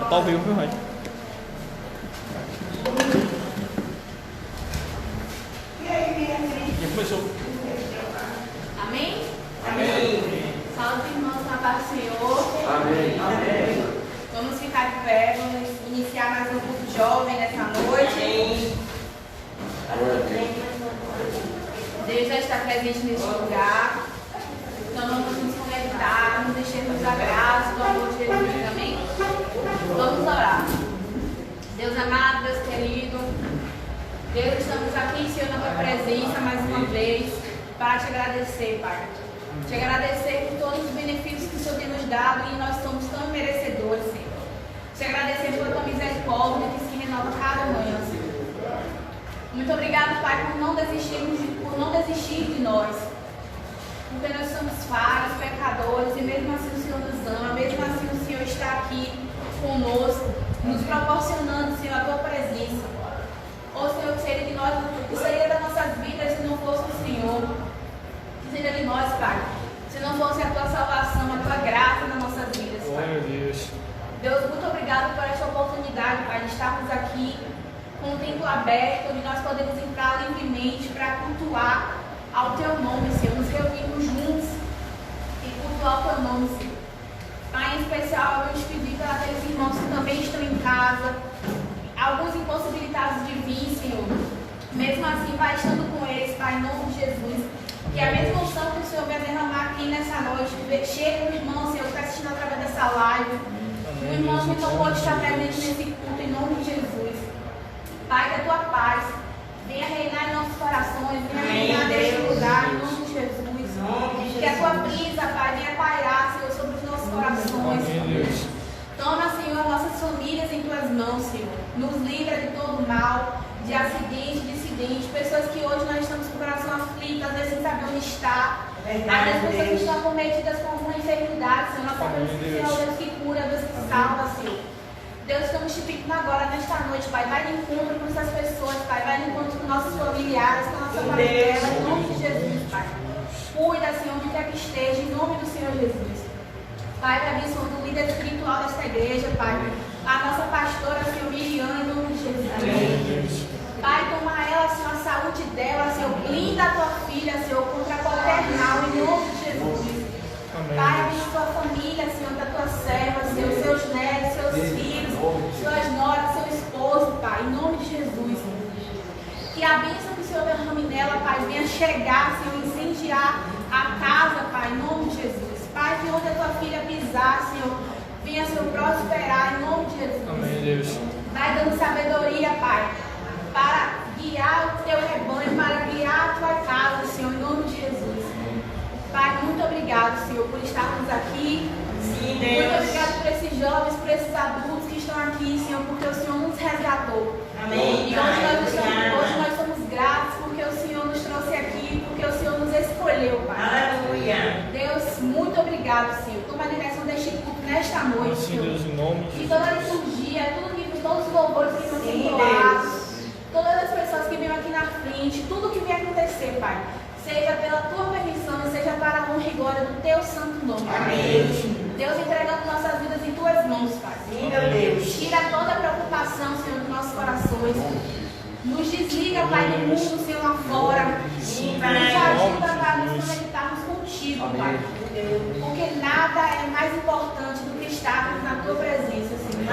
Tá ao vivo, viu, Rani? Já começou. Amém? Amém. Salve, irmãos, na paz do Senhor. Amém. Amém. Vamos ficar de pé, vamos iniciar mais um culto jovem nessa noite. Deus já está presente neste lugar. Então vamos nos conectar, nos enchermos da graça, do amor de Jesus. Amém? Vamos orar. Deus amado, Deus querido, Deus, estamos aqui, Senhor, na tua presença mais uma vez para te agradecer, Pai. Te agradecer por todos os benefícios que o Senhor tem nos dado e nós somos tão merecedores, Senhor. Te agradecer pela tua misericórdia que se renova cada manhã, Senhor. Muito obrigado, Pai, por não desistir de nós. Porque nós somos falhos, pecadores, e mesmo assim o Senhor nos ama, mesmo assim o Senhor está aqui conosco, nos proporcionando, Senhor, a tua presença. Ó Senhor, que seria de nós, que seria das nossas vidas se não fosse o Senhor. Que seria de nós, Pai, se não fosse a tua salvação, a tua graça nas nossas vidas, Pai. Oh, meu Deus. Deus, muito obrigado por esta oportunidade, Pai, de estarmos aqui com o templo aberto, onde nós podemos entrar livremente para cultuar ao teu nome, Senhor, nos reunirmos juntos e cultuar o teu nome, Senhor. Pai, em especial, eu vou te pedir para aqueles irmãos que também estão em casa, alguns impossibilitados de vir, Senhor. Mesmo assim, vai estando com eles, Pai, em nome de Jesus. Que a mesma unção que o Senhor vai derramar aqui nessa noite, chegue no irmão, Senhor, que está assistindo através dessa live. O irmão que não pode estar presente nesse culto, em nome de Jesus. Pai, que a tua paz venha reinar em nossos corações, venha reinar neste lugar, em nome de Jesus. Que a tua brisa, Pai, venha pairar, Senhor, sobre os nossos corações. Toma, Senhor, nossas famílias em tuas mãos, Senhor. Nos livra de todo mal, de acidente, de incidente. Pessoas que hoje nós estamos com o coração aflito, às vezes sem saber onde está. Às vezes pessoas que estão acometidas com alguma enfermidade, Senhor. Nós sabemos que o Senhor é o Deus que cura, Deus que salva, Senhor. Deus, estamos te pedindo agora, nesta noite, Pai, vai de encontro com essas pessoas, Pai, vai de encontro com nossos familiares, com a nossa família, em nome de Jesus, Pai. Cuida, Senhor, onde quer que esteja, em nome do Senhor Jesus. Pai, vai abençoando o líder espiritual desta igreja, Pai, a nossa pastora, Senhor, Miriam, em nome de Jesus. Amém. Pai, toma ela, Senhor, a saúde dela, Senhor, blinda a tua filha, Senhor, contra qualquer mal, em nome de Jesus. Amém. Pai, abençoa a família, Senhor, da tua serva, Senhor, seus netos, seus filhos, suas noras, seu esposo, Pai, em nome de Jesus. Que a bênção que o Senhor derrame nela, Pai, venha chegar, Senhor, incendiar a casa, Pai, em nome de Jesus. Pai, que onde a tua filha pisar, Senhor, venha, Senhor, prosperar, em nome de Jesus. Amém, Deus. Vai dando sabedoria, Pai, para guiar o teu rebanho, para guiar a tua casa, Senhor, em nome de Jesus. Pai, muito obrigado, Senhor, por estarmos aqui. Sim, Deus. Muito obrigado por esses jovens, por esses adultos que estão aqui, Senhor, porque o Senhor nos resgatou. Amém. E hoje nós somos gratos porque o Senhor nos trouxe aqui, porque o Senhor nos escolheu, Pai. Aleluia. Deus, muito obrigado, Senhor. Toma a direção deste culto nesta noite, Sim, Senhor. Deus, em nome de E toda a liturgia, todos os louvores que estão sendo colados, todas as pessoas que vêm aqui na frente, tudo que vem acontecer, Pai, seja pela tua permissão e seja para a honra e glória do teu santo nome. Amém. Deus, entregando nossas vidas em tuas mãos, Pai. Sim, meu Deus. Tira toda a preocupação, Senhor, dos nossos corações. Nos desliga, Pai, do mundo, Senhor, lá fora. Sim, Nos Pai. ajuda, Pai, a nos conectarmos contigo, Pai. Porque nada é mais importante do que estarmos na tua presença, Senhor.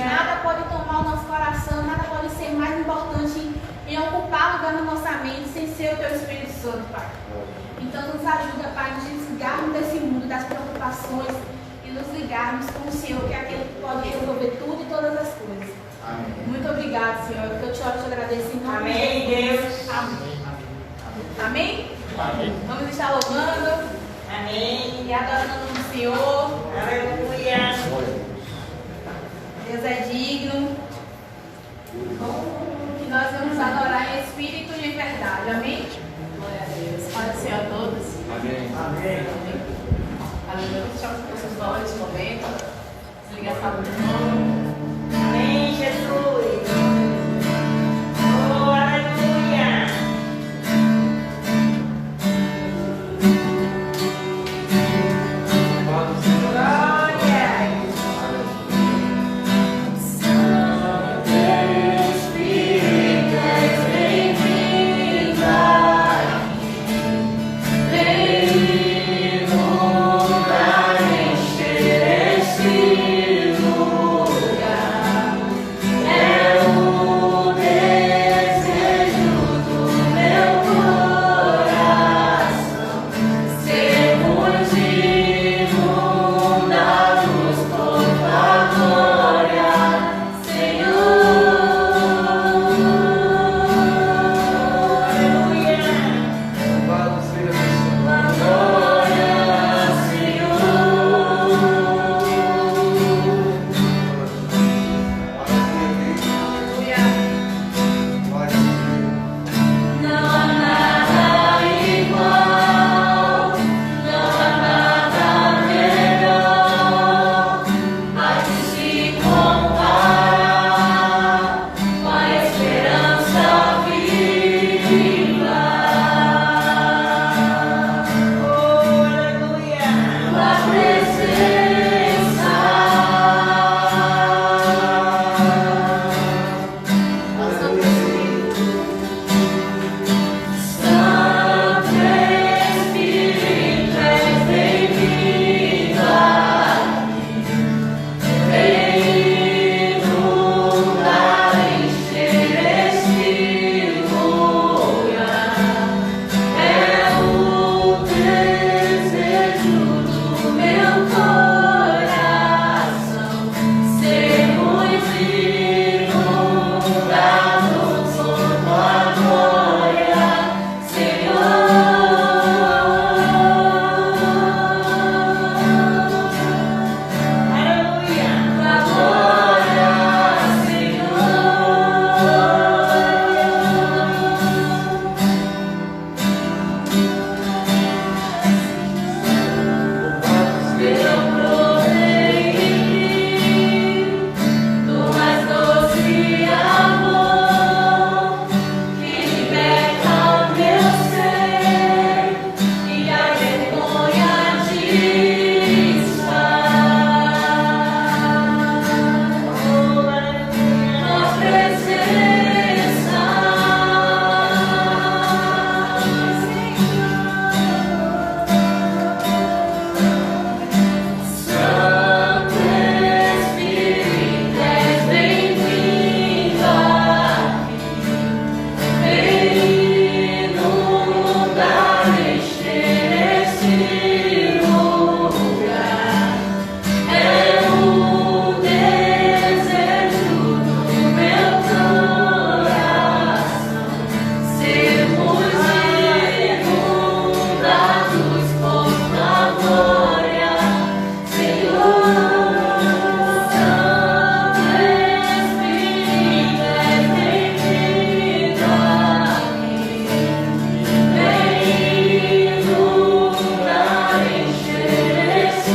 Nada pode tomar o nosso coração, nada pode ser mais importante em ocupar lugar na nossa mente sem ser o teu Espírito Santo, Pai. Então nos ajuda, Pai, a nos desligarmos desse mundo, das preocupações e nos ligarmos com o Senhor, que é aquele que pode resolver tudo e todas as coisas. Amém. Muito obrigado, Senhor. É o que eu te oro e te agradeço em nome Amém, de Jesus. Deus. Amém. Amém? Amém. Vamos estar louvando Amém. e adorando o nome do Senhor. Aleluia. Deus é digno. Que nós vamos adorar em espírito e em verdade. Amém? Glória a Deus. Paz do Senhor a todos. Amém. Amém. Aleluia. Chama os seus olhos nesse momento. Desliga a sua luz. Amém, Jesus. Oh, aleluia. Glória.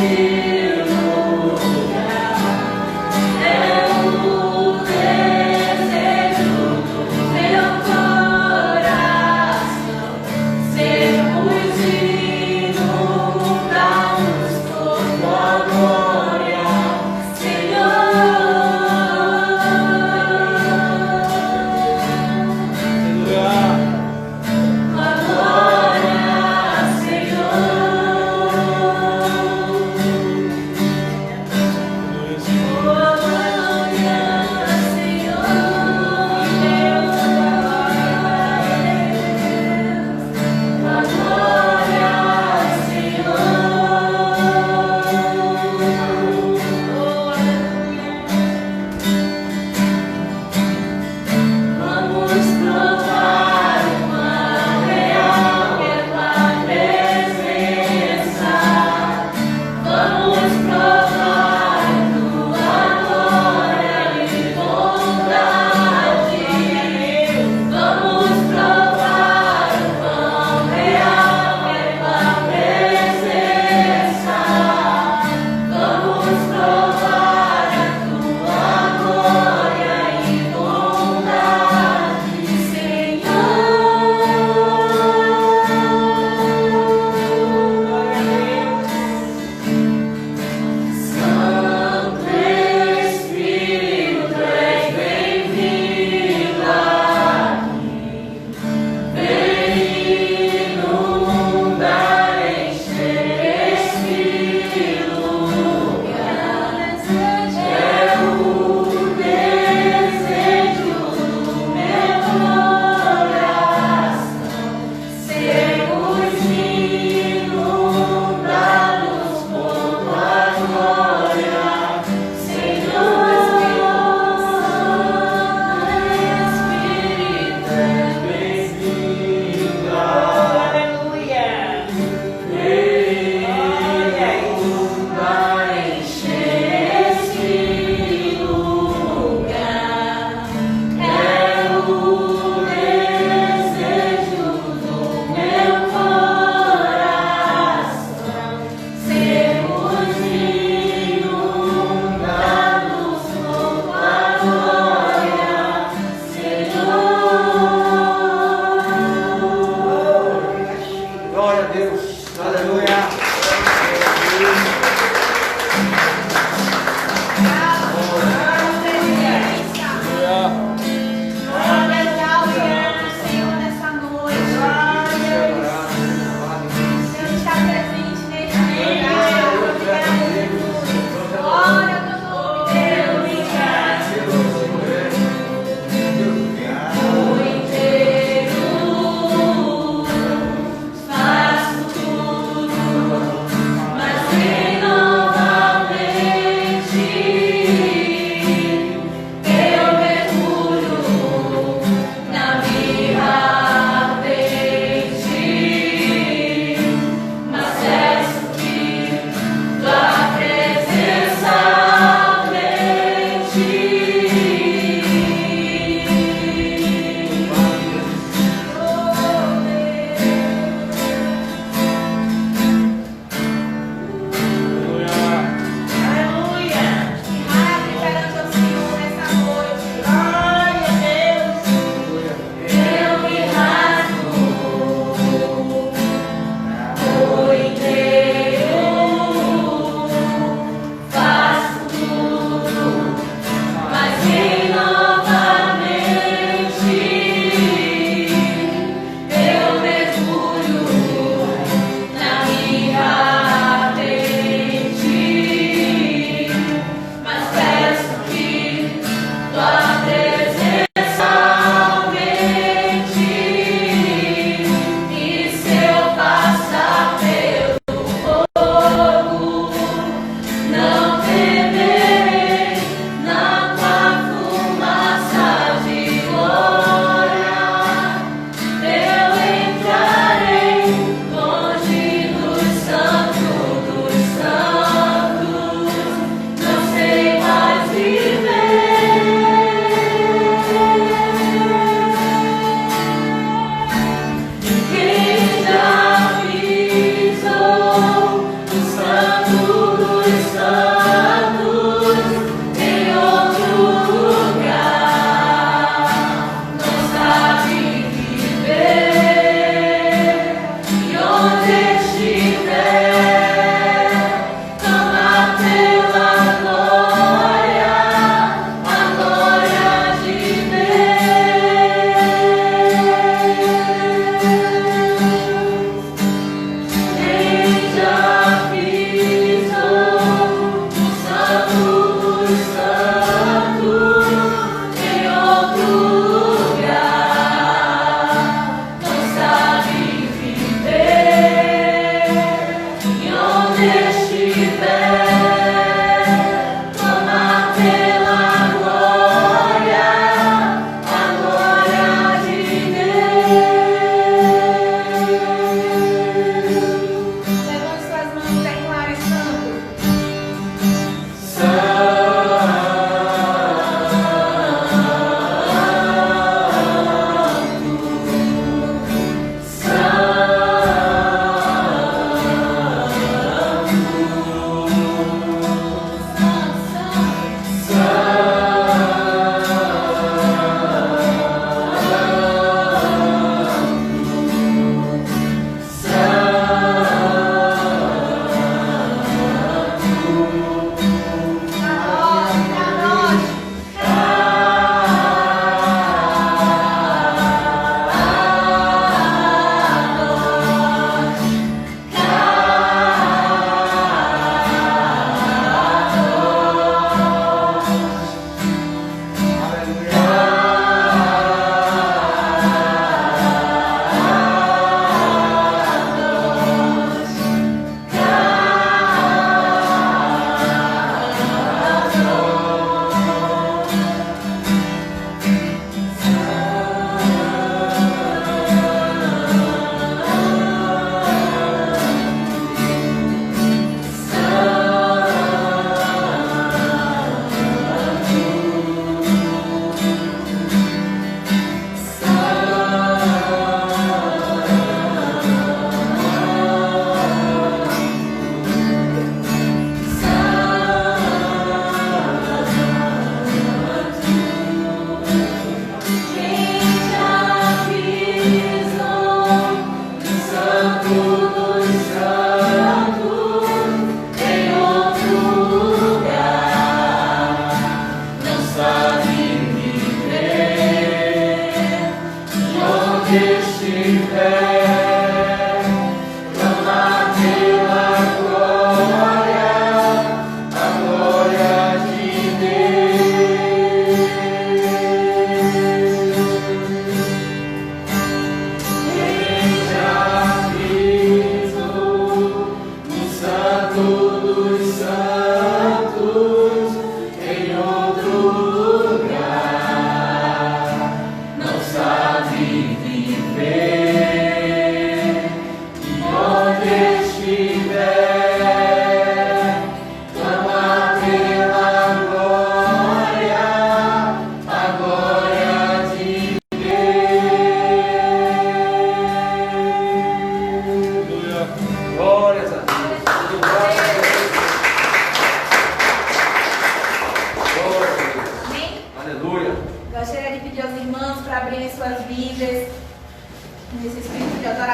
Aleluia.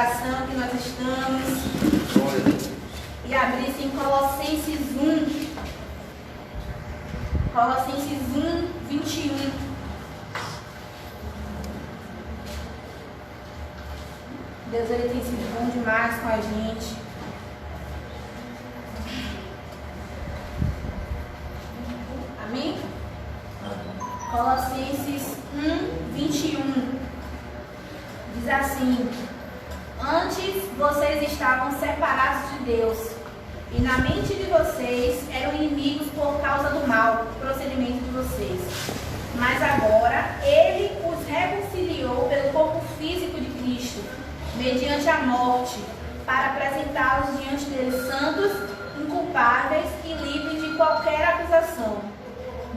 oração que nós estamos e abrisse em Colossenses 1. Colossenses 1, 21. Deus, ele tem sido bom demais com a gente. Amém? Colossenses 1, 21. Diz assim: antes vocês estavam separados de Deus, e na mente de vocês eram inimigos por causa do mau procedimento de vocês. Mas agora Ele os reconciliou pelo corpo físico de Cristo, mediante a morte, para apresentá-los diante dele santos, inculpáveis e livres de qualquer acusação,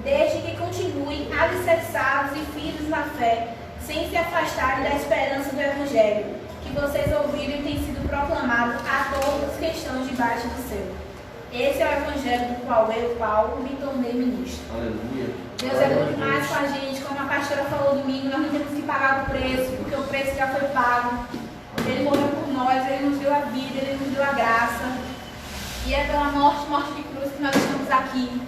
desde que continuem alicerçados e firmes na fé, sem se afastarem da esperança do Evangelho, que vocês ouviram e tem sido proclamado a todos que estão debaixo do céu. Esse é o Evangelho do qual eu, Paulo, me tornei ministro. Aleluia. Deus é muito mais com a gente, como a pastora falou domingo, nós não temos que pagar o preço, porque o preço já foi pago. Ele morreu por nós, Ele nos deu a vida, Ele nos deu a graça. E é pela morte de cruz que nós estamos aqui.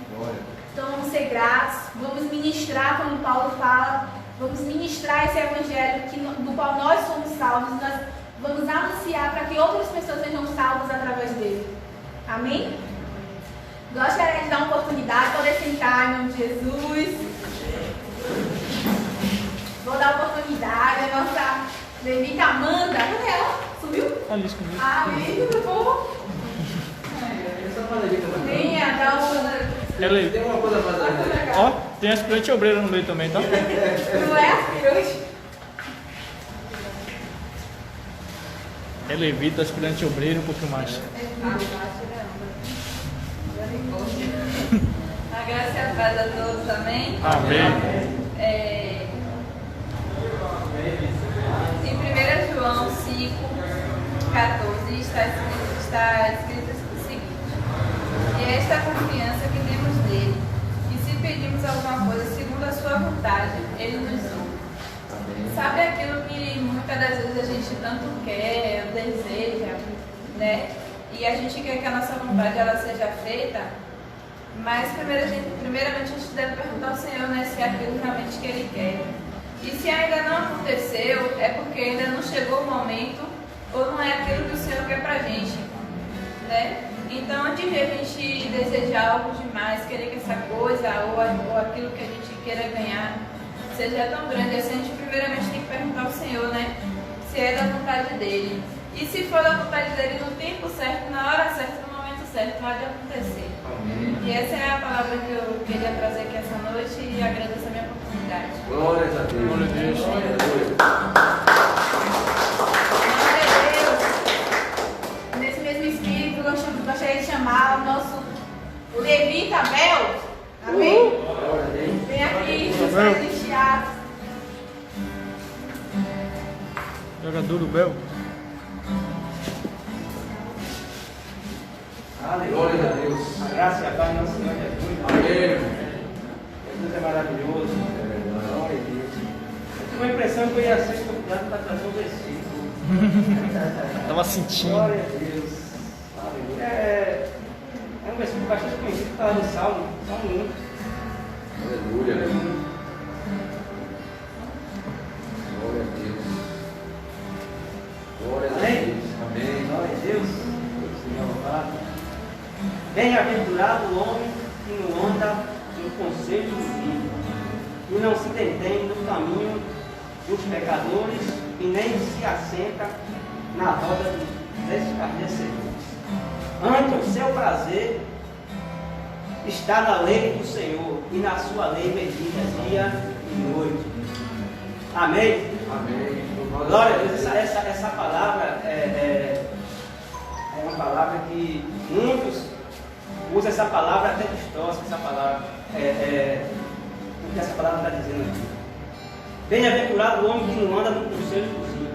Então vamos ser gratos, vamos ministrar, como Paulo fala, vamos ministrar esse Evangelho do qual nós somos salvos, nós vamos anunciar para que outras pessoas sejam salvas através dele. Amém? Gostaria de dar uma oportunidade, poder sentar em nome de Jesus. Vou dar a oportunidade à nossa levita Amanda. Cadê ela? Sumiu? Ali escondido. Amém, tudo bom? Venha, dá uma... Tem uma coisa pra fazer. Ó, tem aspirante obreiro no meio também, tá? Não é aspirante? É levita, aspirante obreiro, um pouquinho mais. A graça e a paz a todos, amém? Amém. Em 1 João 5, 14 está escrito o seguinte: e é esta a confiança que temos nele, que se pedimos alguma coisa segundo a sua vontade, ele nos ouve. Sabe aquilo que muitas das vezes a gente tanto quer, deseja, né? E a gente quer que a nossa vontade ela seja feita, mas primeiramente a gente deve perguntar ao Senhor, né, se é aquilo realmente que Ele quer. E se ainda não aconteceu, é porque ainda não chegou o momento, ou não é aquilo que o Senhor quer pra gente, né? Então, antes de a gente desejar algo demais, querer que essa coisa ou aquilo que a gente queira ganhar seja tão grande assim, a gente primeiramente tem que perguntar ao Senhor, né, se é da vontade dEle. E se for da vontade dEle, no tempo certo, na hora certa, no momento certo, pode acontecer. Amém. E essa é a palavra que eu queria trazer aqui essa noite e agradeço a minha oportunidade. Glória a Deus. Glória a Deus. Glória a Deus. Glória a Deus. Nesse mesmo espírito, eu gostaria de chamar o nosso levita Bel. Amém? Glória a Deus. Vem aqui, nos presentear. Jogador do Bel. Glória a Deus. A graça e a paz do nosso Senhor Jesus. Amém. Jesus é maravilhoso. Glória a Deus. Eu tive a impressão que eu ia ser convidado para trazer um versículo. Tava sentindo. Glória a Deus. Aleluia. É um versículo bastante conhecido que está lá no Salmo 1. Aleluia. Glória a Deus. Glória a Amém? Deus. Amém. Glória a Deus. Senhor louvado. Bem-aventurado o homem que não anda no conselho do ímpio, e não se detém no caminho dos pecadores, e nem se assenta na roda dos escarnecedores. Antes, o seu prazer está na lei do Senhor, e na sua lei medita dia e noite. Amém? Amém. Glória a Deus. Essa palavra é uma palavra que muitos usam essa palavra até distorce essa palavra. O que essa palavra está dizendo aqui. Bem-aventurado o homem que não anda no conselho dos ímpios,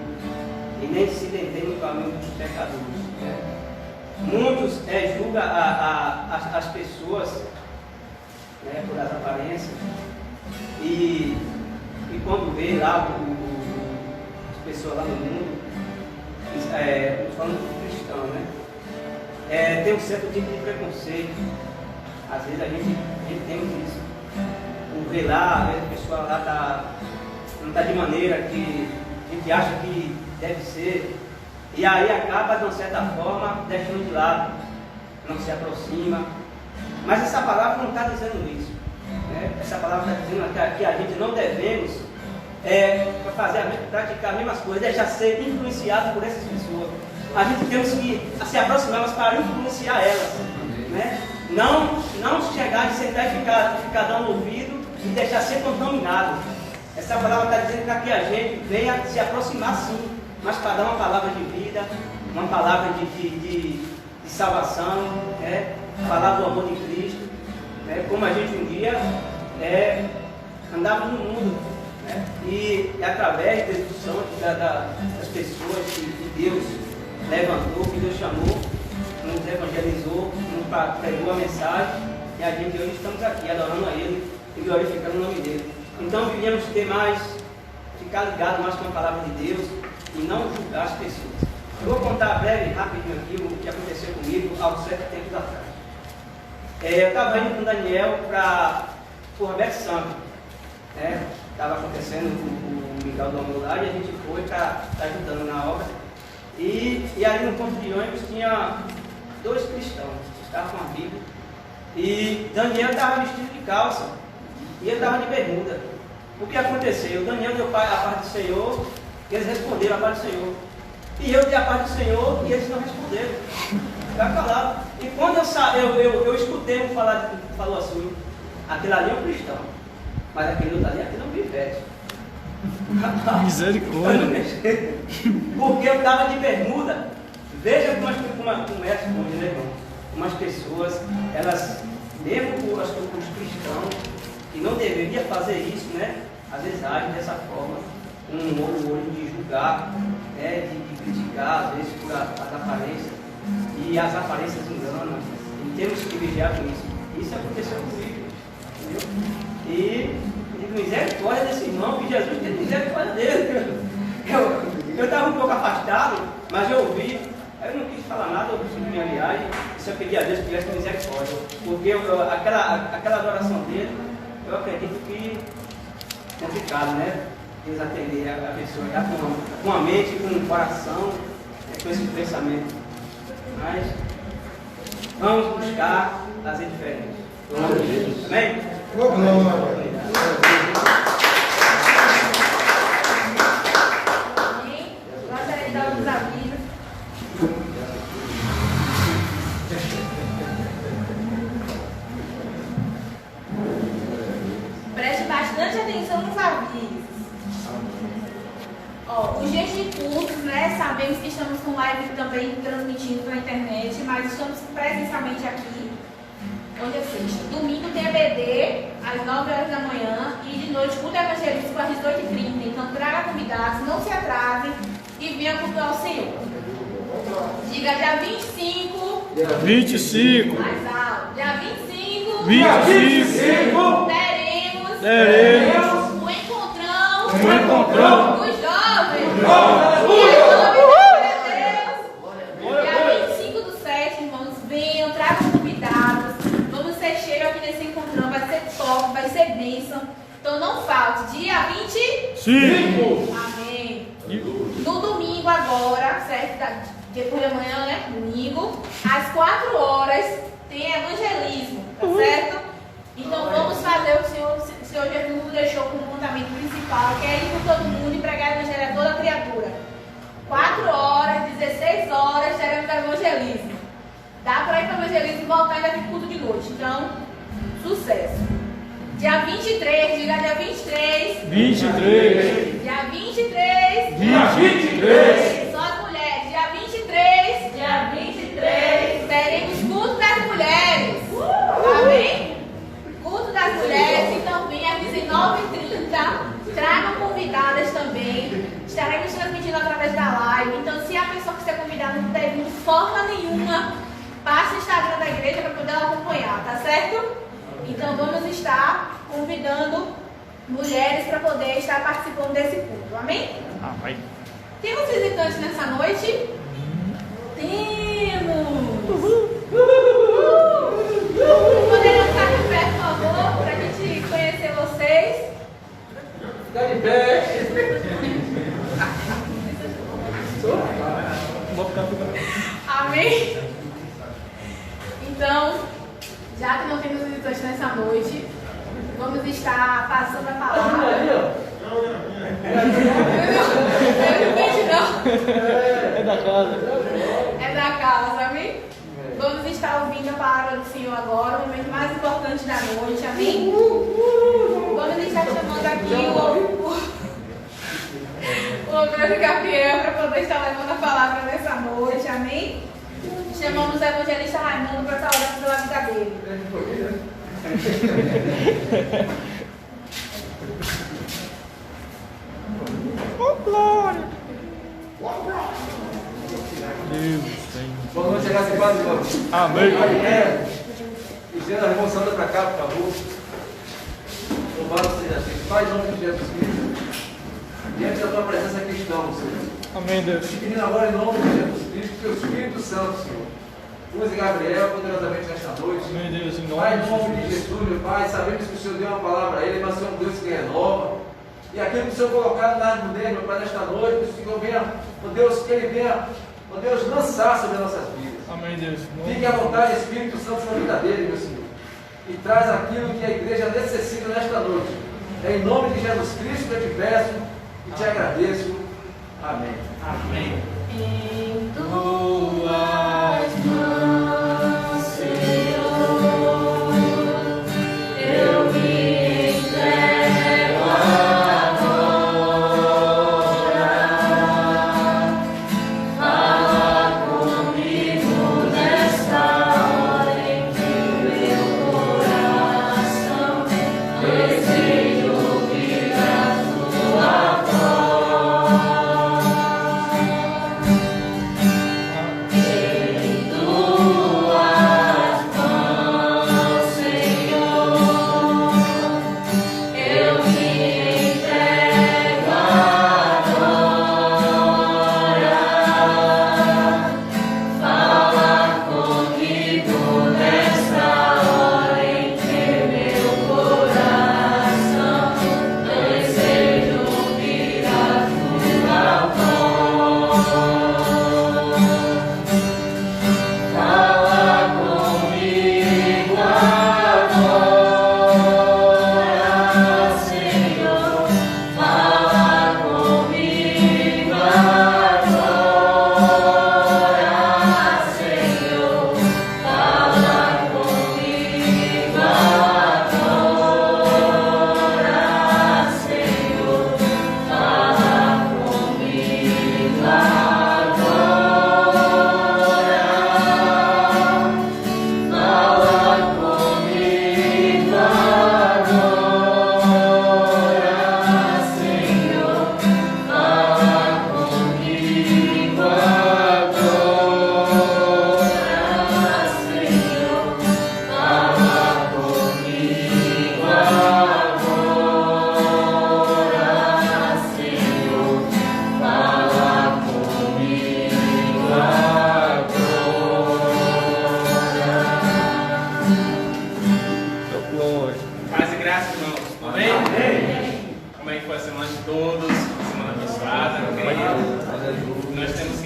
e nem se detém no caminho dos pecadores. Muitos julgam as pessoas, né, por as aparências, e quando vê lá as pessoas lá no mundo, falando do cristão, né? Tem um certo tipo de preconceito. Às vezes a gente tem isso. Por ver lá, às vezes a pessoa lá não está de maneira que a gente acha que deve ser. E aí acaba, de uma certa forma, deixando de lado, não se aproxima. Mas essa palavra não está dizendo isso. Né? Essa palavra está dizendo que a gente não devemos praticar as mesmas coisas, deixar ser influenciado por essas pessoas. A gente temos que se aproximar, mas para influenciar elas. Né? Não chegar e sentar e ficar dando ouvido e deixar ser contaminado. Essa palavra está dizendo para que a gente venha se aproximar sim, mas para dar uma palavra de vida, uma palavra de salvação, né? Falar do amor de Cristo, né? Como a gente um dia andava no mundo, né? E através da instrução das pessoas que Deus levantou, que Deus chamou, nos evangelizou, nos pregou a mensagem, e a gente hoje estamos aqui adorando a Ele e glorificando o nome dele. Então deveríamos ficar ligado mais com a palavra de Deus e não julgar as pessoas. Eu vou contar rapidinho aqui o que aconteceu comigo há uns certos tempos atrás. Eu estava indo com o Daniel para o Roberto Santos. Estava acontecendo o Miguel do Amor lá e a gente foi para estar ajudando na obra. E ali no ponto de ônibus tinha 2 cristãos, estavam com a Bíblia. E Daniel estava vestido de calça e ele estava de bermuda. O que aconteceu? O Daniel deu a paz do Senhor e eles responderam a paz do Senhor. E eu dei a paz do Senhor e eles não responderam. Ficaram calados. E quando eu escutei um falou assim, aquele ali é um cristão, mas aquele outro ali não me veste. Misericórdia. Porque eu estava de bermuda. Veja como é as coisas, né, irmão? Como as pessoas, elas, mesmo os cristãos, que não deveriam fazer isso, né? Às vezes agem dessa forma, com um olho de julgar, né? de criticar, às vezes por as aparências. E as aparências enganam. E temos que vigiar com isso. Isso aconteceu comigo, entendeu? E misericórdia desse irmão, que Jesus tem misericórdia dele. Eu estava um pouco afastado, mas eu ouvi. Eu não quis falar nada, eu segui minha viagem. E só pedi a Deus que tivesse misericórdia. Porque aquela adoração dele, eu acredito que é complicado, né? Eles atenderem a pessoa já com a mente, com o coração, com esse pensamento. Mas vamos buscar fazer diferente. Amém? Amém? Gostaria de dar uns avisos. Preste bastante atenção nos avisos. Os dias de cultos, né? Sabemos que estamos com live também transmitindo pela internet, mas estamos presencialmente aqui. Onde é sexta? Domingo tem EBD às 9 horas da manhã e de noite culto evangelístico às 18h30. Então traga convidados, não se atrasem e venha cultuar o Senhor. Diga dia 25. 25. Mais alto. Dia 25. 25. Teremos o encontrão dos jovens. Em nome de Deus. Dia 25/7, irmãos, venham, tragam convidados. Vamos ser cheios aqui nesse encontrão. Vai ser top, vai ser bênção. Então não falte. Dia 25. Amém. No domingo agora, certo? Depois de amanhã, né? Domingo, às 4 horas, tem evangelismo, tá certo? Então vamos fazer o que o Senhor Jesus nos deixou como mandamento principal, que é ir por todo mundo e pregar o evangelho a toda criatura. 4 horas, 16 horas, teremos evangelismo. Dá para ir para o evangelismo e voltar ainda aqui culto de noite. Então, sucesso. Dia 23, diga dia 23. 23. Dia 23. Dia 23. Só as mulheres. Dia 23. Dia 23. Teremos culto das mulheres. Amém? Culto das mulheres. Então venha às 19h30. Tragam convidadas também. Estaremos transmitindo através da live. Então, se a pessoa que ser convidada não puder vir de forma nenhuma, passe o Instagram da igreja para poder acompanhar, tá certo? Então vamos estar convidando mulheres para poder estar participando desse culto. Amém? Vai. Temos visitantes nessa noite? Temos! Poderiam ficar de pé, por favor, para a gente conhecer vocês? Fica de pé. Amém? Então, já que não temos visitantes nessa noite, vamos estar passando a palavra. É da casa. É da casa, amém? Vamos estar ouvindo a palavra do Senhor agora, o momento mais importante da noite, amém? Vamos estar chamando aqui o Obreiro Gabriel para poder estar levando a palavra nessa noite, amém? Chamamos o evangelista Raimundo para estar orando pela vida dele. Oh, glória! Deus, Senhor. Boa noite, chegar sem paz, irmão. Amém. Dizendo a remoção para cá, por favor. Louvado seja assim. Pai, em nome de Jesus Cristo. Diante da tua presença aqui estamos, Senhor. Amém, Deus. Pedindo agora em nome de Jesus Cristo, que o Espírito Santo, Senhor, use Gabriel poderosamente nesta noite. Amém, Deus, em Pai, em nome nome de Jesus, meu Pai, sabemos que o Senhor deu uma palavra a ele, mas o Senhor é um Deus que renova. E aquilo que o Senhor colocado na árvore dele, meu Pai, nesta noite, que o Senhor venha, ó Deus, que ele venha, ó Deus, lançar sobre as nossas vidas. Amém, Deus. Fique à vontade, Espírito Santo, sobre a vida dele, meu Senhor. E traz aquilo que a igreja necessita nesta noite. É em nome de Jesus Cristo que eu te peço e te agradeço. Amém. Amém. Em tuas mãos, Senhor, eu me entrego agora. Fala comigo nesta hora em que meu coração deseja ouvir a tua voz.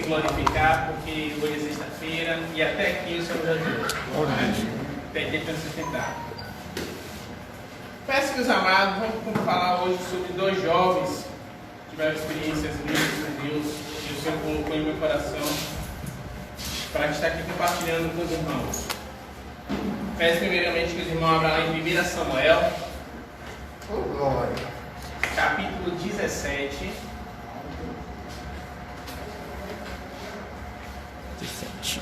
glorificar, porque hoje é sexta-feira e até aqui o Senhor já viu. Tem que nos sustentar. Peço que os amados vamos falar hoje sobre dois jovens que tiveram experiências lindas com Deus e o Senhor colocou em meu coração para estar aqui compartilhando com os irmãos. Peço primeiramente que os irmãos abram lá em 1 Samuel, capítulo 17. 17.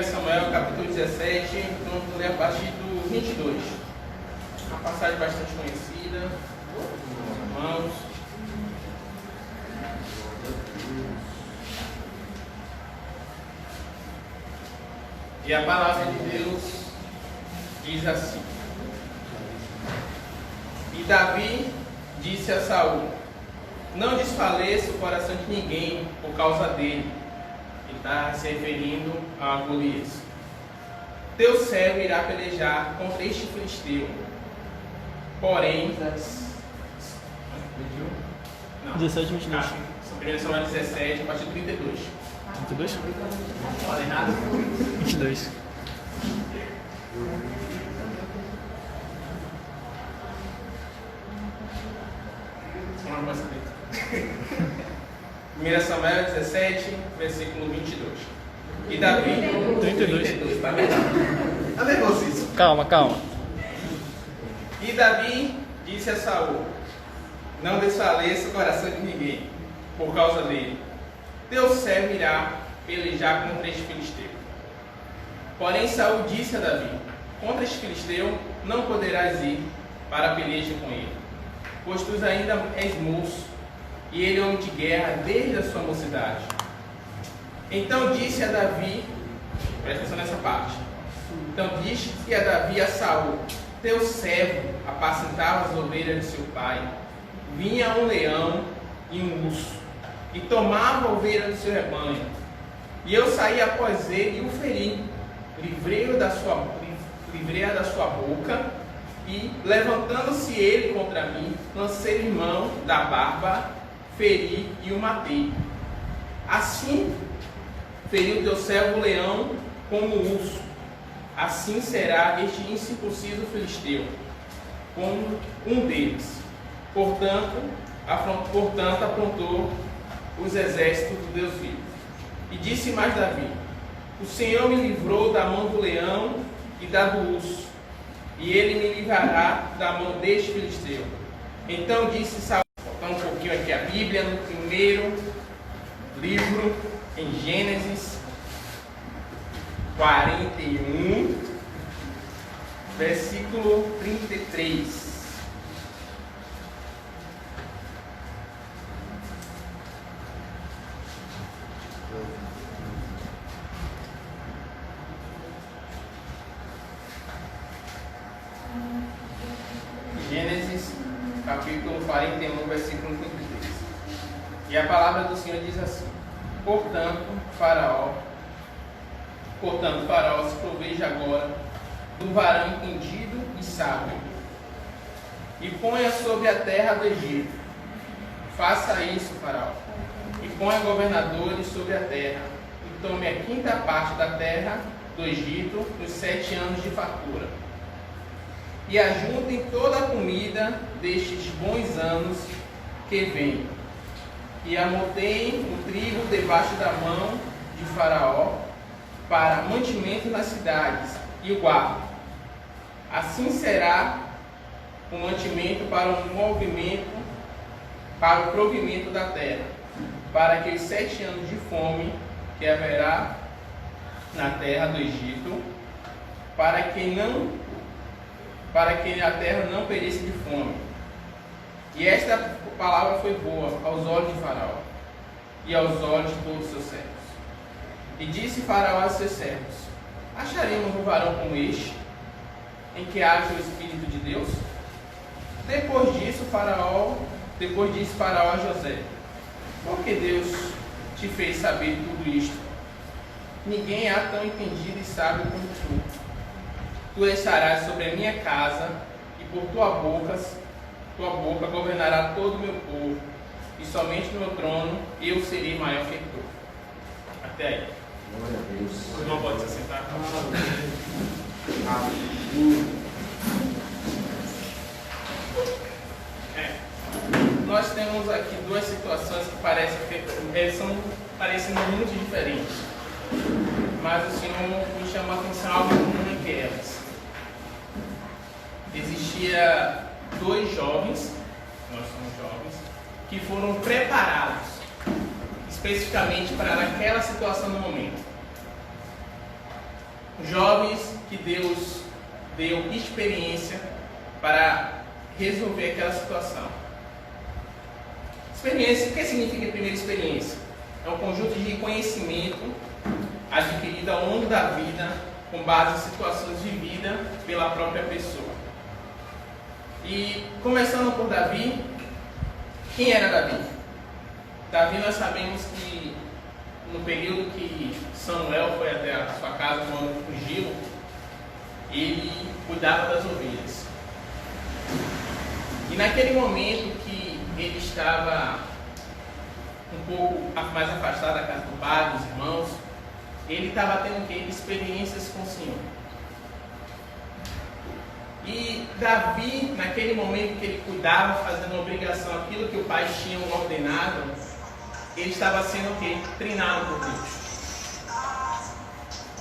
Samuel, capítulo 17, vamos ler a partir do 22. Uma passagem bastante conhecida, irmãos. E a palavra de Deus diz assim: E Davi disse a Saul: Não desfaleça o coração de ninguém por causa dele. Ele está se referindo a Golias. Teu servo irá pelejar contra este filisteu. Porém, não. 17, 22. Primeiro Samuel 17, a partir do 32. 22? Falei nada? 22. Vamos lá, Primeiro Samuel 17, versículo 22. E Davi... 32. Tá vendo? Tá nervosismo. Calma. E Davi disse a Saul: Não desfaleça o coração de ninguém por causa dele. Teu servo irá pelejar contra este filisteu. Porém Saul disse a Davi: Contra este filisteu não poderás ir para a peleja com ele, pois tu ainda és moço, e ele é homem de guerra desde a sua mocidade. Então disse a Davi, presta atenção nessa parte. Então disse a Davi a Saul: Teu servo apacentava as ovelhas de seu pai. Vinha um leão e um urso, e tomava a ovelha do seu rebanho. E eu saí após ele e o feri. Livrei-a da sua boca, e levantando-se ele contra mim, lancei-lhe mão da barba, feri e o matei. Assim feriu teu servo o leão como o urso. Assim será este incircunciso filisteu, como um deles. Portanto, aprontou os exércitos do Deus vivo. E disse mais Davi: O Senhor me livrou da mão do leão e da do urso, e ele me livrará da mão deste filisteu. Então disse Saul, voltando um pouquinho aqui a Bíblia, no primeiro livro, em Gênesis 41, versículo 33. Gênesis, capítulo 41, versículo 33. E a palavra do Senhor diz assim: Portanto, Faraó se proveja agora do varão entendido e sábio, e ponha sobre a terra do Egito. Faça isso, Faraó, e ponha governadores sobre a terra, e tome a quinta parte da terra do Egito nos 7 anos de fartura. E ajuntem toda a comida destes bons anos que vêm, e amonteiem o trigo debaixo da mão de Faraó para mantimento nas cidades, e o guardem. Assim será o mantimento para o provimento da terra, para que os 7 anos de fome que haverá na terra do Egito, para que a terra não pereça de fome. E esta palavra foi boa aos olhos de Faraó e aos olhos de todos os seus servos. E disse Faraó aos seus servos: Acharemos um varão como este, em que haja o Espírito de Deus? Depois disse Faraó a José: Por que Deus te fez saber tudo isto? Ninguém há tão entendido e sábio como tu. Tu estarás sobre a minha casa, e por tua boca governará todo o meu povo, e somente no meu trono eu serei maior que tu. Até aí. Glória a Deus. O irmão pode se sentar. Nós temos aqui duas situações que parecem muito diferentes, mas o Senhor me chamou a atenção algo comum entre elas. Existia 2 jovens, nós somos jovens, que foram preparados especificamente para aquela situação no momento. Jovens que Deus deu experiência para resolver aquela situação. Experiência, o que significa a primeira experiência? É um conjunto de conhecimento adquirido ao longo da vida com base em situações vividas pela própria pessoa. E começando por Davi, quem era Davi? Davi, nós sabemos que no período que Samuel foi até a sua casa quando fugiu, ele cuidava das ovelhas. E naquele momento que ele estava um pouco mais afastado da casa do pai, dos irmãos, ele estava tendo experiências com o Senhor. E Davi, naquele momento que ele cuidava, fazendo a obrigação, aquilo que o pai tinha ordenado, ele estava sendo treinado por Deus.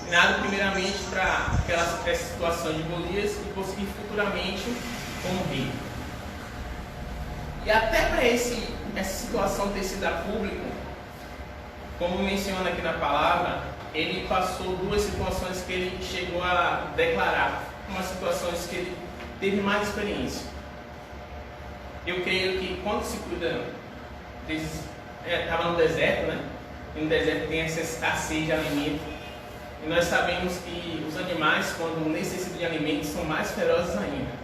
Treinado primeiramente para aquela situação de Golias e conseguir futuramente como rei. E até para essa situação ter sido a público, como menciona aqui na palavra, ele passou duas situações que ele chegou a declarar, umas situações que ele teve mais experiência. Eu creio que quando se cuida, estava no deserto, né? E no deserto tem essa escassez de alimento. E nós sabemos que os animais, quando necessitam de alimentos, são mais ferozes ainda.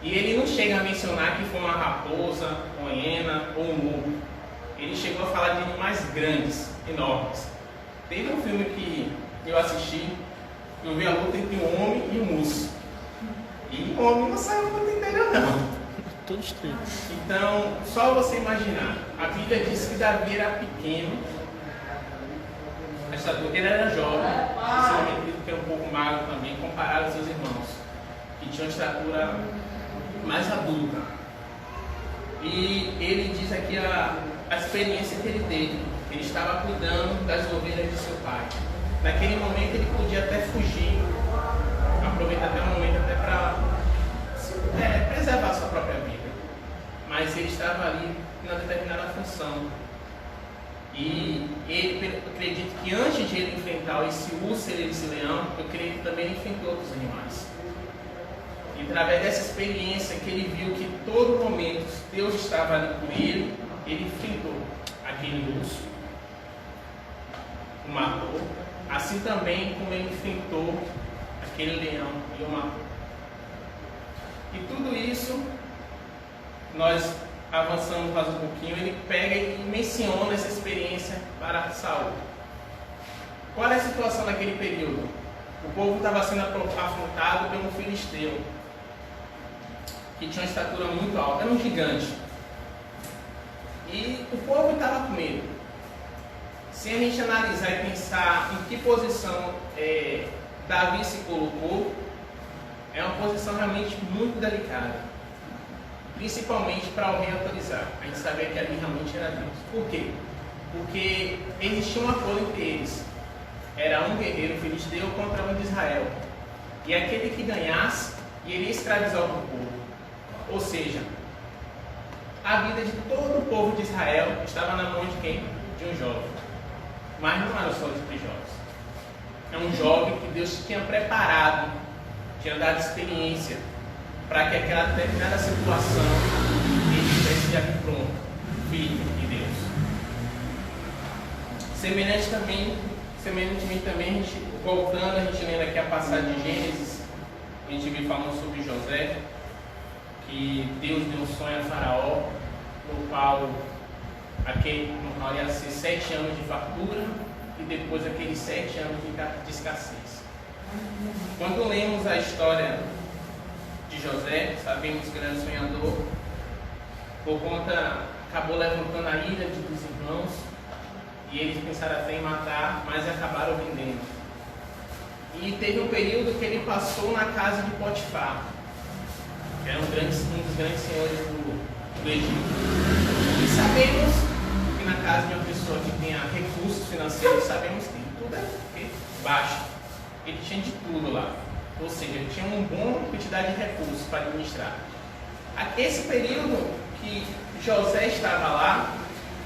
E ele não chega a mencionar que foi uma raposa, uma hiena ou um lobo. Ele chegou a falar de animais grandes, enormes. Teve um filme que eu assisti, eu vi a luta entre um homem e um urso. E o homem não saiu muito inteiro não. Todo estranho. Então, só você imaginar. A Bíblia diz que Davi era pequeno. A estatura dele era jovem. Esse que era um pouco magro também, comparado aos seus irmãos, que tinham uma estatura mais adulta. E ele diz aqui a experiência que ele teve. Ele estava cuidando das ovelhas de seu pai. Naquele momento ele podia até fugir, aproveitar até o momento até para preservar a sua própria vida. Mas ele estava ali em uma determinada função. E ele, eu acredito que antes de ele enfrentar esse urso e esse leão, eu creio que também ele enfrentou outros animais. E através dessa experiência que ele viu que em todo momento Deus estava ali com ele, ele enfrentou aquele urso, o matou, assim também como ele enfrentou aquele leão e o matou. E tudo isso, nós avançando mais um pouquinho, ele pega e menciona essa experiência para Saul. Qual é a situação naquele período? O povo estava sendo afrontado pelo filisteu, que tinha uma estatura muito alta, era um gigante. E o povo estava com medo. Se a gente analisar e pensar em que posição Davi se colocou, é uma posição realmente muito delicada. Principalmente para o rei autorizar. A gente sabia que ali realmente era Deus. Por quê? Porque existia um acordo entre eles. Era um guerreiro filisteu contra um de Israel. E aquele que ganhasse, iria escravizar o povo. Ou seja, a vida de todo o povo de Israel estava na mão de quem? De um jovem. Mas não era só de três jovens. É um jovem que Deus tinha preparado, tinha dado experiência, para que aquela determinada situação ele estivesse já pronto, filho de Deus. Semelhantemente também, a gente, voltando, a gente lendo aqui a passagem de Gênesis, a gente vem falando sobre José, que Deus deu um sonho a Faraó, no qual ia ser 7 anos de fartura e depois aqueles 7 anos de escassez. Quando lemos a história de José, sabemos que ele era sonhador, por conta, acabou levantando a ira dos irmãos, e eles pensaram até em matar, mas acabaram vendendo. E teve um período que ele passou na casa de Potifar, que era um dos grandes senhores do Egito. E sabemos que na casa de uma pessoa que tenha recursos financeiros, sabemos que tudo é baixo. Ele tinha de tudo lá. Ou seja, ele tinha uma boa quantidade de recursos para administrar. Esse período que José estava lá,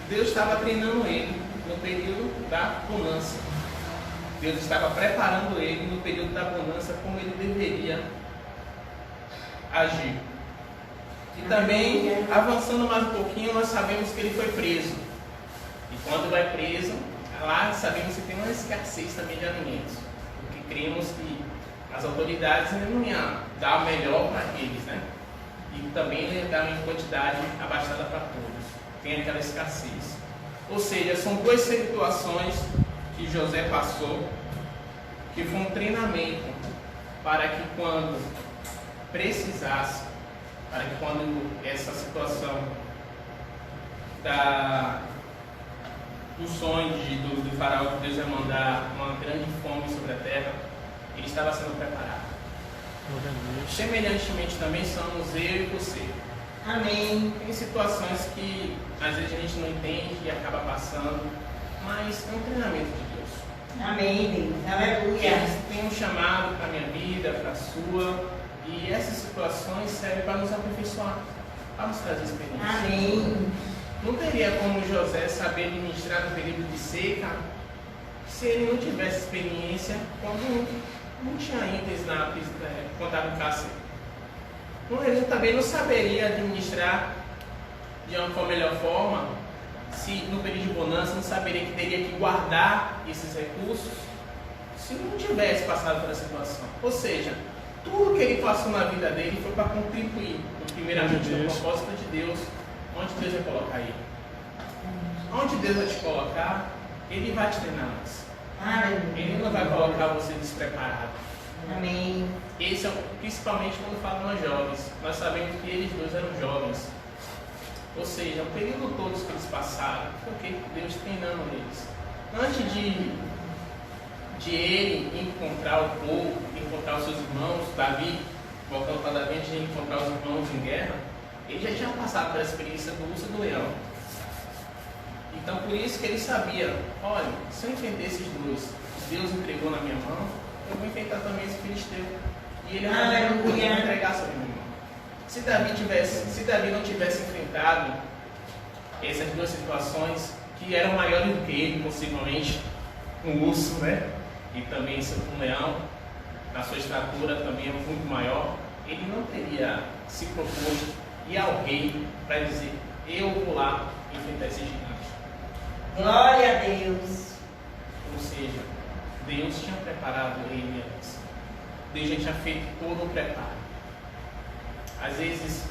Deus estava treinando ele no período da bonança. Deus estava preparando ele no período da bonança como ele deveria agir. E também, avançando mais um pouquinho, nós sabemos que ele foi preso. E quando vai preso, lá sabemos que tem uma escassez também de alimentos. porque cremos que as autoridades não iam dar o melhor para eles, né? E também não iam dar em quantidade abastada para todos. Tem aquela escassez. Ou seja, são duas situações que José passou, que foi um treinamento para que quando precisasse, para que quando essa situação do sonho do faraó que Deus ia mandar uma grande fome sobre a terra, ele estava sendo preparado. Semelhantemente também somos eu e você. Amém. Tem situações que às vezes a gente não entende e acaba passando, mas é um treinamento de Deus. Amém, Deus. Aleluia. Deus tem um chamado para a minha vida, para a sua, e essas situações servem para nos aperfeiçoar, para nos trazer experiência. Amém. Não teria como José saber administrar no período de seca se ele não tivesse experiência quando não tinha ainda quando estava em casa. Ele também não saberia administrar de uma melhor forma se no período de bonança não saberia que teria que guardar esses recursos se não tivesse passado por essa situação. Ou seja, tudo que ele passou na vida dele foi para contribuir, primeiramente, no propósito de Deus, onde Deus vai colocar ele. Onde Deus vai te colocar, Ele vai te treinar mais. Ele não vai colocar você despreparado. Amém. Esse é principalmente quando falam aos jovens. Nós sabemos que eles dois eram jovens. Ou seja, o período todo que eles passaram, foi o que Deus treinando eles. Antes de ele encontrar o povo, encontrar os seus irmãos, Davi, voltando para Davi, antes de encontrar os irmãos em guerra, ele já tinha passado pela experiência do urso e do leão. Então por isso que ele sabia, olha, se eu enfrentar esses dois, Deus entregou na minha mão, eu vou enfrentar também esse filisteu. E ele não podia entregar sobre minha mão. Se Davi não tivesse enfrentado essas duas situações, que eram maiores do que ele, possivelmente, um urso, né? E também um leão, na sua estatura também é muito maior, ele não teria se proposto ir ao rei para dizer, eu vou lá enfrentar esse gigante. Glória a Deus. Ou seja, Deus tinha preparado ele antes. Deus já tinha feito todo o preparo. Às vezes,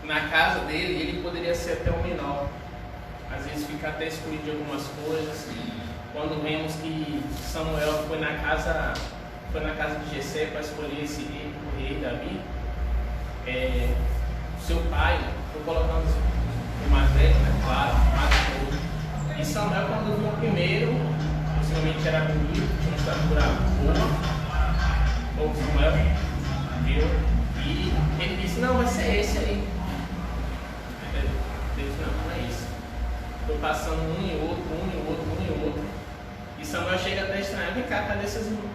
na casa dele, ele poderia ser até o menor. Às vezes fica até excluído de algumas coisas. Quando vemos que Samuel foi na casa de Jessé para escolher esse rei, o rei Davi, seu pai foi colocando o mais velho, né? Claro, mais novo. E Samuel, quando viu o primeiro, possivelmente era bonito, tinha uma estatura boa, ou Samuel viu, e ele disse, não, vai ser esse aí. Deus, não é esse. Foi passando um e outro. E Samuel chega até estranhar, vem cá,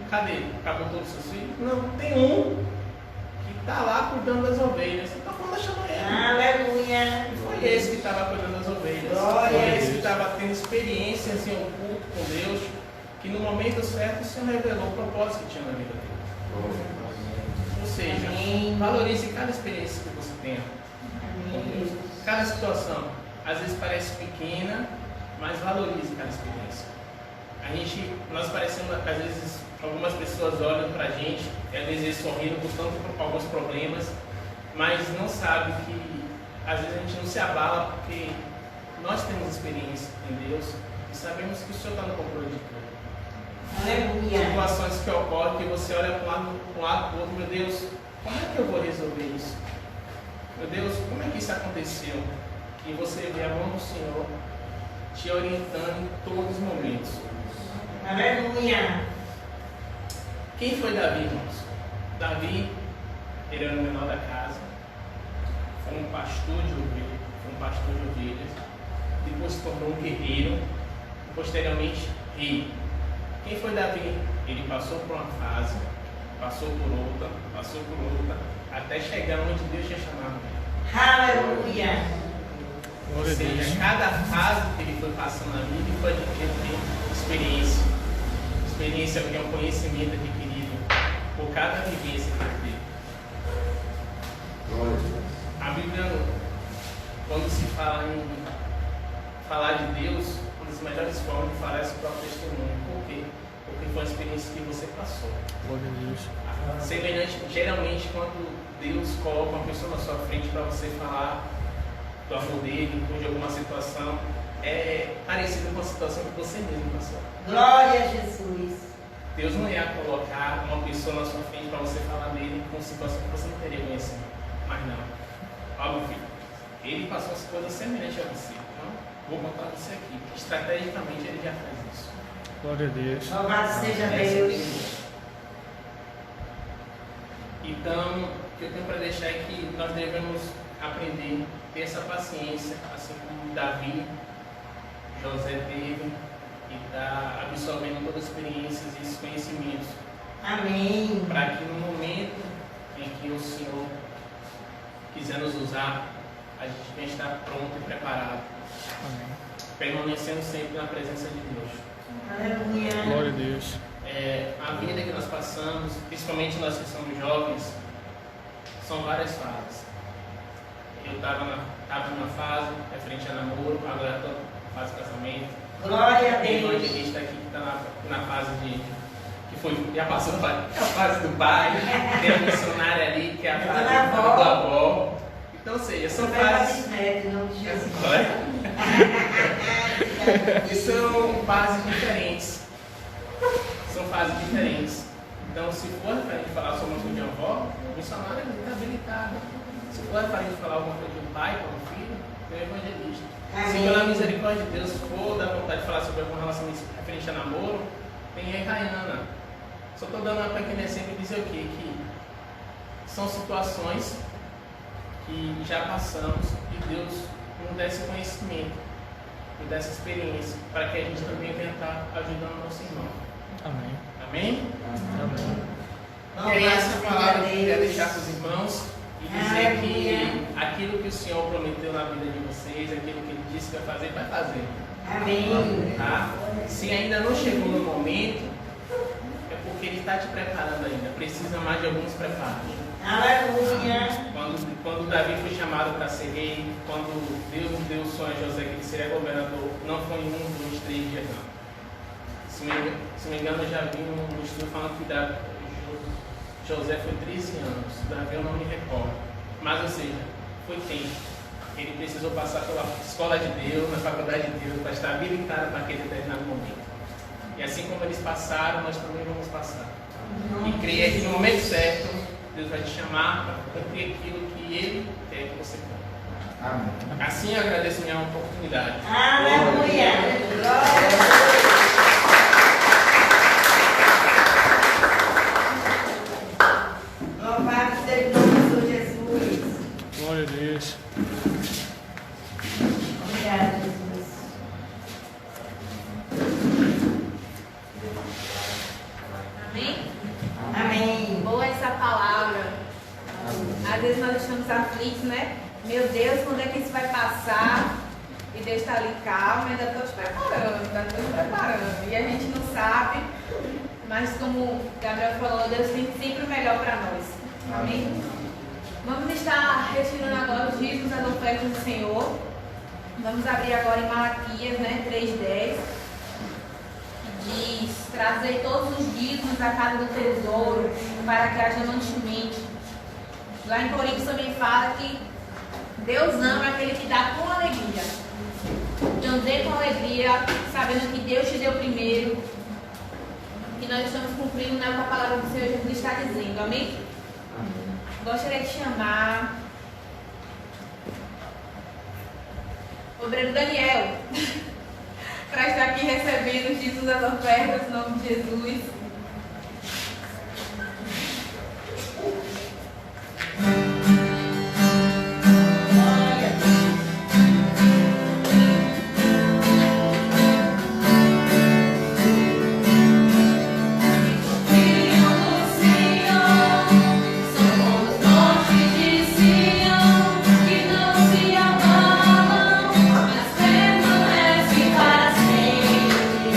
cadê? Acabou todos os seus filhos? Não, tem um que está lá cuidando das ovelhas. Então quando chamou ele. Aleluia. Foi esse que estava cuidando das ovelhas. Glória Foi esse que estava tendo experiências em oculto com Deus, que no momento certo o Senhor revelou o propósito que tinha na vida dele. Ou seja, valorize cada experiência que você tenha com Deus. Cada situação, às vezes parece pequena, mas valorize cada experiência. Nós parecemos, às vezes, algumas pessoas olham pra gente, e às vezes sorrindo por alguns problemas, mas não sabem que, às vezes, a gente não se abala porque nós temos experiência em Deus e sabemos que o Senhor está no controle de tudo. Aleluia. Situações que ocorrem que você olha para um lado para o outro, meu Deus, como é que eu vou resolver isso? Meu Deus, como é que isso aconteceu? E você vê a mão do Senhor te orientando em todos os momentos. Aleluia. Quem foi Davi, irmãos? Davi, ele era o menor da casa, foi um pastor de ovelhas, depois se tornou um guerreiro, e posteriormente rei. Quem foi Davi? Ele passou por uma fase, passou por outra, até chegar onde Deus tinha chamado ele. Aleluia. Ou seja, cada fase que ele foi passando na vida, ele foi adquirindo experiência. Experiência que é um conhecimento adquirido por cada vivência que ele teve. A Bíblia, quando se fala em falar de Deus, uma das melhores formas de falar é o próprio testemunho. Por quê? porque foi uma experiência que você passou. Glória a Deus. Semelhante, geralmente, quando Deus coloca uma pessoa na sua frente para você falar do amor dele, ou de alguma situação, é parecido com a situação que você mesmo passou. Glória a Jesus. Deus não ia colocar uma pessoa na sua frente para você falar dele com situação que você não teria conhecido. Mas não. Óbvio, ele passou as coisas semelhantes a você. Então, vou botar você aqui. Estrategicamente, ele já faz isso. Glória a Deus. Louvado seja Deus. Então, o que eu tenho para deixar é que nós devemos aprender a ter essa paciência, assim como Davi, José teve, e está absorvendo todas as experiências e esses conhecimentos. Amém. Para que no momento em que o Senhor quiser nos usar, a gente venha estar pronto e preparado, Amém. permanecendo sempre na presença de Deus. Aleluia. Glória a Deus. A vida que nós passamos, principalmente nós que somos jovens, são várias fases. Eu estava numa fase referente a namoro, agora estou na fase de casamento. Glória a Tem Deus. evangelista aqui que está na fase já passou a fase do pai, tem a missionária ali que é a Eu tô fase na da avó. avó. Então, ou seja, são fases. Bisneto, em nome de Jesus. E são fases diferentes. São fases diferentes. Então, se for para a gente falar sobre uma coisa de avó, o missionário está habilitado. Se for para a gente falar alguma coisa de um pai para um filho, tem um evangelista. Se Amém. pela misericórdia de Deus for da vontade de falar sobre alguma relação referente a namoro, tem a Rayana. Só estou dando uma pequena exemplo e dizer o quê? Que são situações que já passamos e Deus nos dá esse conhecimento, nos dá essa experiência, para que a gente também venha estar ajudando o nosso irmão. Amém. Amém? Amém. E aí, essa palavra que eu queria Deus. deixar para os irmãos e dizer que aquilo que o Senhor prometeu na vida de vocês, aquilo que Ele disse que vai fazer. Amém. Tá? Se ainda não chegou no momento, é porque Ele está te preparando ainda. Precisa mais de alguns preparos. Aleluia. Quando Davi foi chamado para ser rei, quando Deus deu o sonho a José que ele seria governador, não foi em 1, 2, 3 dias não. Se não me engano, eu já vi um estudo falando que José foi 13 anos, Davi eu não me recordo. Mas, ou seja, foi tempo. Ele precisou passar pela escola de Deus, na faculdade de Deus, para estar habilitado para aquele determinado momento. E assim como eles passaram, nós também vamos passar. E creia que no momento certo, Deus vai te chamar para cumprir aquilo que Ele quer que você cumpra. Amém. Assim eu agradeço a minha oportunidade. Aleluia. Glória. Louvado seja o nome do Senhor Jesus. Glória a Deus. Obrigada, Jesus. Amém? Amém. Boa essa palavra. Às vezes nós estamos aflitos, né? Meu Deus, quando é que isso vai passar? E Deus está ali calmo, ainda estou te preparando, ainda estou te preparando. E a gente não sabe, mas como o Gabriel falou, Deus tem sempre o melhor para nós. Amém? Vamos estar retirando agora os dízimos das ofertas do Senhor. Vamos abrir agora em Malaquias, né? 3:10. Diz: trazei todos os dízimos da casa do tesouro, para que haja mantimento. Lá em Coríntios também fala que Deus ama aquele que dá com alegria. Então dê com alegria, sabendo que Deus te deu primeiro, que nós estamos cumprindo, né, o que a palavra do Senhor Jesus está dizendo. Amém? Gostaria de chamar o obreiro Daniel para estar aqui recebendo os dízimos das ofertas em nome de Jesus. Permanece para sempre.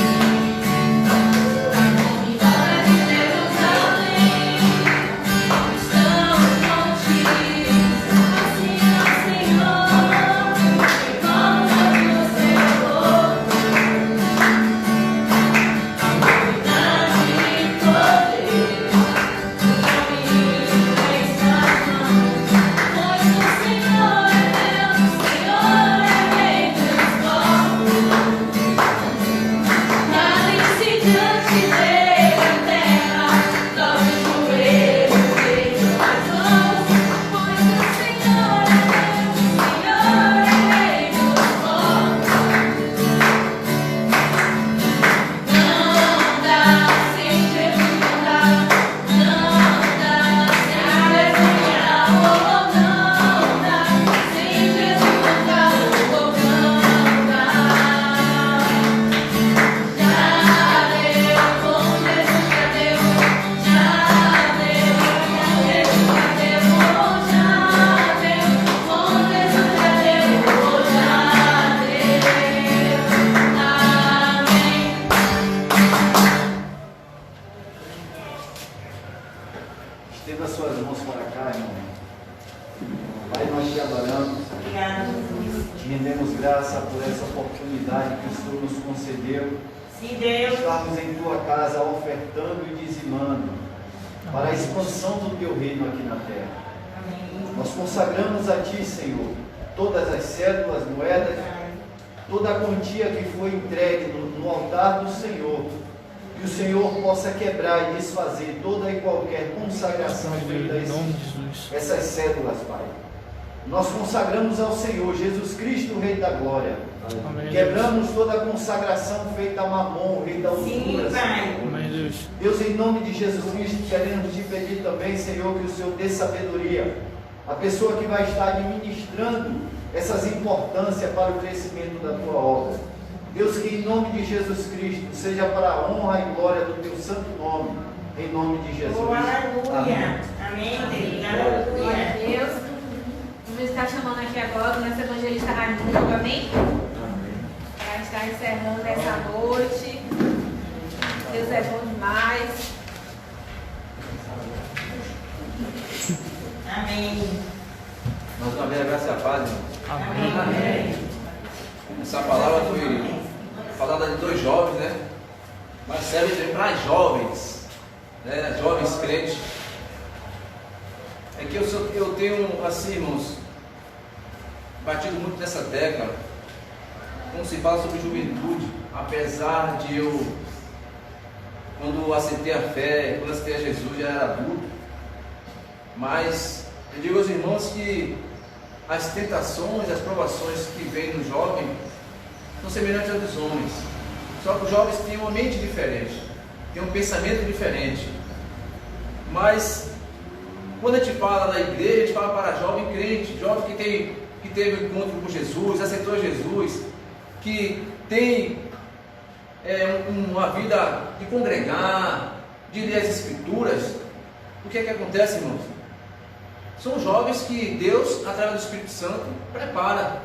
essa oportunidade que o Senhor nos concedeu. Sim, Deus. Estamos em tua casa ofertando e dizimando para a expansão do teu reino aqui na terra. Amém. Nós consagramos a ti, Senhor, todas as cédulas, moedas, toda a quantia que foi entregue no altar do Senhor. Que o Senhor possa quebrar e desfazer toda e qualquer consagração feita a essas cédulas, Pai. Nós consagramos ao Senhor Jesus Cristo, o Rei da Glória. Amém. Quebramos toda a consagração feita a Mamon, o Rei da Sim, loucura, Pai. Senhor. Amém, Deus. Deus, em nome de Jesus Cristo, queremos te pedir também, Senhor, que o Senhor dê sabedoria. A pessoa que vai estar administrando essas importâncias para o crescimento da tua obra. Deus, que em nome de Jesus Cristo seja para a honra e glória do teu santo nome. Em nome de Jesus. Oh, aleluia. Amém. Amém, Deus. Glória a Aleluia. Deus. Vamos estar chamando aqui agora o nosso evangelista Raimundo, amém? Para estar encerrando essa noite. Deus é bom demais. Amém. Mais uma vez, a graça e a paz, irmão. Amém. Amém. Essa palavra foi falada de dois jovens, né? Mas serve para jovens, né? Jovens crentes. É que eu tenho, assim, irmãos, batido muito nessa tecla, quando se fala sobre juventude, apesar de eu, quando aceitei a fé, quando aceitei a Jesus, já era adulto, mas eu digo aos irmãos que as tentações, as provações que vêm no jovem são semelhantes às dos homens, só que os jovens têm uma mente diferente, têm um pensamento diferente, mas quando a gente fala da igreja, a gente fala para jovem crente, jovem que teve um encontro com Jesus, aceitou Jesus, que tem uma vida de congregar, de ler as Escrituras. O que é que acontece, irmãos? São jovens que Deus, através do Espírito Santo, prepara.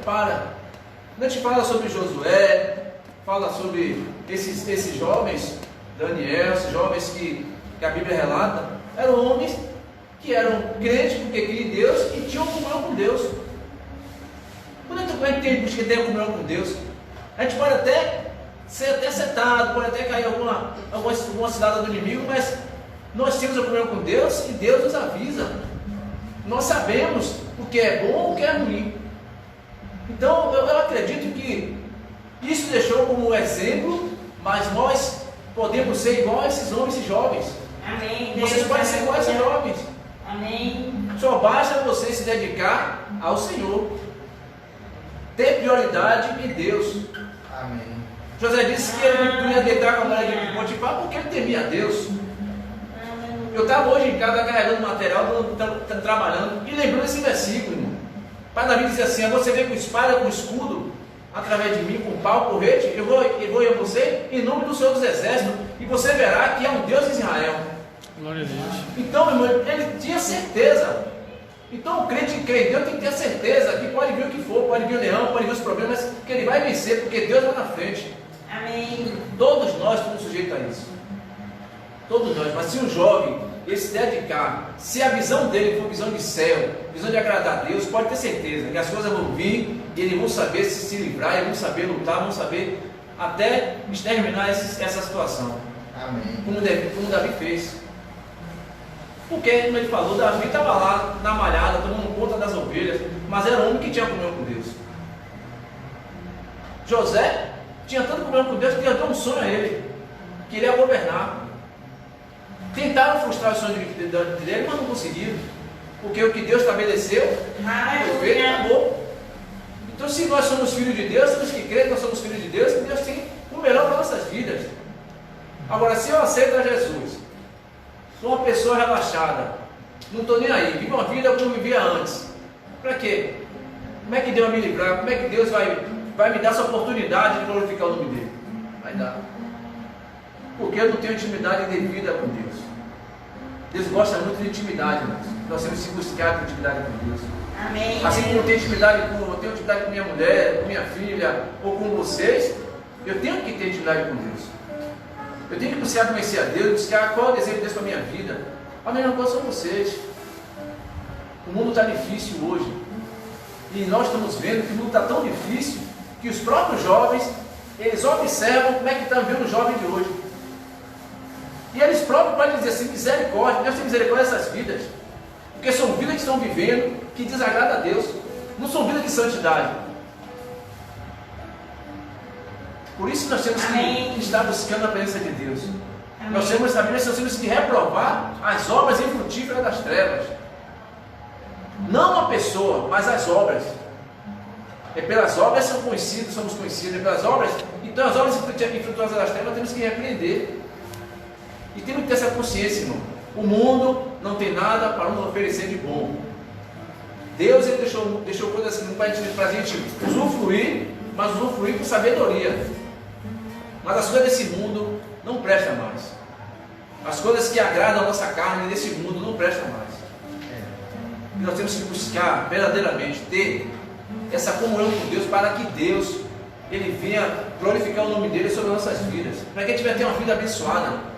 Quando a gente fala sobre Josué, fala sobre esses jovens, Daniel, esses jovens que a Bíblia relata, eram homens que eram crentes porque queriam Deus e tinham comunhão com Deus. Quando a gente tem que ter comunhão com Deus, a gente pode até ser acertado, pode até cair em alguma cidade do inimigo, mas nós temos a comunhão com Deus e Deus nos avisa. Nós sabemos o que é bom e o que é ruim. Então eu acredito que isso deixou como exemplo, mas nós podemos ser igual a esses homens e jovens. Amém. Vocês podem ser igual a esses jovens. Amém. Só basta você se dedicar ao Senhor, ter prioridade em Deus. Amém. José disse que ele não ia deitar com a mulher de Potifar porque ele temia a Deus. Eu estava hoje em casa carregando material, trabalhando, e lembrando esse versículo, irmão. Pai Davi dizia assim: você vem com espada, com escudo, através de mim, com pau, correte, eu vou a você em nome do Senhor dos Exércitos, e você verá que é um Deus de Israel. Glória a Deus. Então, irmão, ele tinha certeza. Então, o crente que crê em Deus tem que ter certeza que pode vir o que for, pode vir o leão, pode vir os problemas, que ele vai vencer, porque Deus vai na frente. Amém. Todos nós estamos sujeitos a isso. Todos nós. Mas se um jovem ele se dedicar, se a visão dele for visão de céu, visão de agradar a Deus, pode ter certeza que as coisas vão vir e eles vão saber se livrar, eles vão saber lutar, vão saber até exterminar essa situação. Amém. Como Davi fez. Porque, como ele falou, Davi estava lá na malhada, tomando conta das ovelhas, mas era um homem que tinha comunhão com Deus. José tinha tanto comunhão com Deus que Deus deu um sonho a ele, que ele ia governar. Tentaram frustrar o sonho dele, mas não conseguiram, porque o que Deus estabeleceu foi feito e acabou. Então, se nós somos filhos de Deus, temos que crer que nós somos filhos de Deus, que Deus tem o melhor para nossas vidas. Agora, se eu aceito a Jesus, sou uma pessoa relaxada, não estou nem aí, vivo uma vida como eu vivia antes, para quê? Como é que Deus vai me livrar? Como é que Deus vai me dar essa oportunidade de glorificar o nome dele? Vai dar. Porque eu não tenho intimidade devida com Deus. Deus gosta muito de intimidade, irmãos. Nós temos que buscar ter intimidade com Deus. Amém. Assim como eu tenho intimidade com minha mulher, com minha filha, ou com vocês, eu tenho que ter intimidade com Deus. Eu tenho que buscar conhecer a Deus, buscar qual é o desejo de Deus para a minha vida. A mesma coisa são vocês. O mundo está difícil hoje. E nós estamos vendo que o mundo está tão difícil que os próprios jovens, eles observam como é que está vivendo o jovem de hoje. E eles próprios podem dizer assim, misericórdia, Deus tem misericórdia dessas vidas. Porque são vidas que estão vivendo que desagradam a Deus. Não são vidas de santidade. Por isso nós temos que estar buscando a presença de Deus. Nós temos que reprovar as obras infrutíferas das trevas. Não a pessoa, mas as obras. É pelas obras somos conhecidos, é pelas obras. Então as obras infrutuosas das trevas temos que repreender. E temos que ter essa consciência, irmão. O mundo não tem nada para nos oferecer de bom. Deus ele deixou coisas assim para a gente usufruir, mas usufruir com sabedoria. Mas as coisas desse mundo não prestam mais. As coisas que agradam a nossa carne desse mundo não prestam mais. E nós temos que buscar verdadeiramente ter essa comunhão com Deus para que Deus ele venha glorificar o nome dele sobre as nossas vidas. Para que a gente venha ter uma vida abençoada.